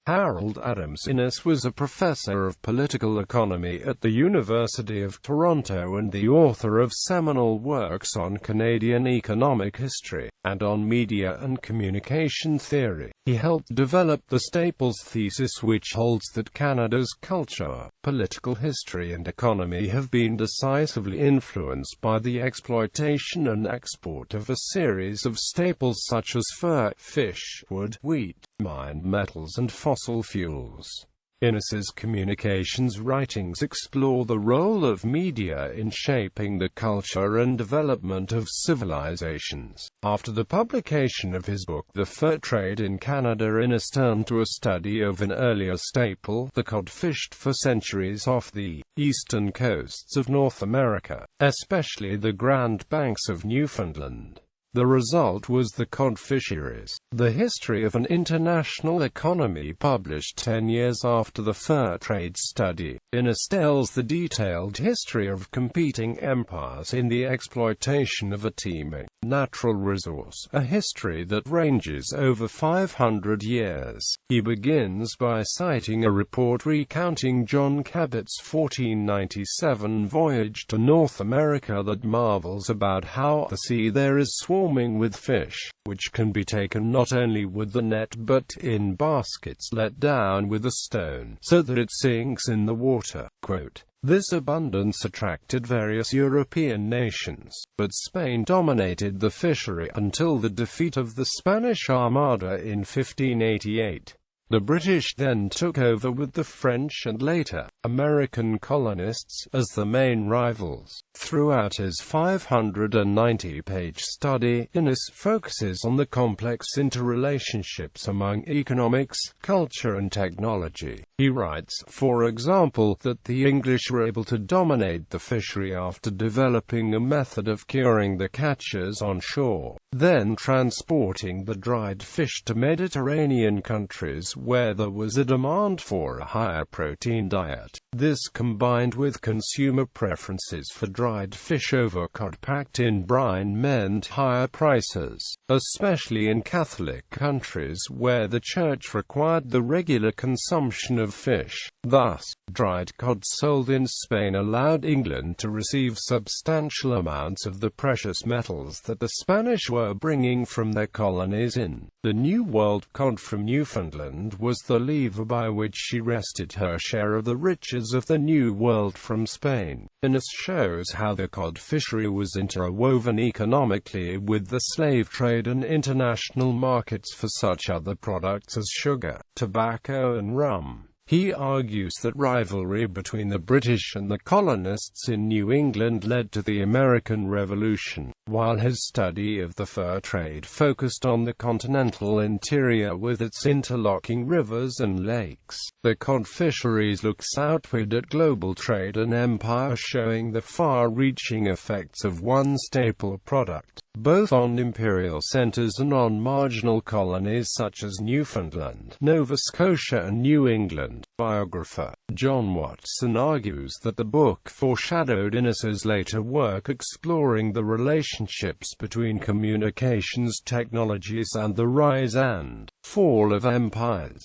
Harold Adams Innis was a professor of political economy at the University of Toronto and the author of seminal works on Canadian economic history, and on media and communication theory. He helped develop the Staples thesis, which holds that Canada's culture, political history and economy have been decisively influenced by the exploitation and export of a series of staples such as fur, fish, wood, wheat, mined metals and fossil fuels. Innis's communications writings explore the role of media in shaping the culture and development of civilizations. After the publication of his book The Fur Trade in Canada, Innis turned to a study of an earlier staple, the cod, fished for centuries off the eastern coasts of North America, especially the Grand Banks of Newfoundland. The result was the cod fisheries, the history of an international economy, published 10 years after the fur trade study. Innis tells the detailed history of competing empires in the exploitation of a teeming natural resource, a history that ranges over 500 years. He begins by citing a report recounting John Cabot's 1497 voyage to North America that marvels about how the sea there is swarming with fish, which can be taken not only with the net but in baskets let down with a stone, so that it sinks in the water. Quote, "This abundance attracted various European nations, but Spain dominated the fishery until the defeat of the Spanish Armada in 1588. The British then took over with the French and later American colonists as the main rivals." Throughout his 590-page study, Innis focuses on the complex interrelationships among economics, culture and technology. He writes, for example, that the English were able to dominate the fishery after developing a method of curing the catches on shore, then transporting the dried fish to Mediterranean countries where there was a demand for a higher protein diet. This, combined with consumer preferences for dried fish over cod packed in brine, meant higher prices, especially in Catholic countries where the Church required the regular consumption of fish. Thus, dried cod sold in Spain allowed England to receive substantial amounts of the precious metals that the Spanish were bringing from their colonies in the New World. Cod from Newfoundland was the lever by which she wrested her share of the riches of the New World from Spain. Innis shows how the cod fishery was interwoven economically with the slave trade and international markets for such other products as sugar, tobacco and rum. He argues that rivalry between the British and the colonists in New England led to the American Revolution, while his study of the fur trade focused on the continental interior with its interlocking rivers and lakes. The cod fisheries looks outward at global trade and empire, showing the far-reaching effects of one staple product, both on imperial centers and on marginal colonies such as Newfoundland, Nova Scotia and New England. Biographer John Watson argues that the book foreshadowed Innis's later work exploring the relationships between communications technologies and the rise and fall of empires.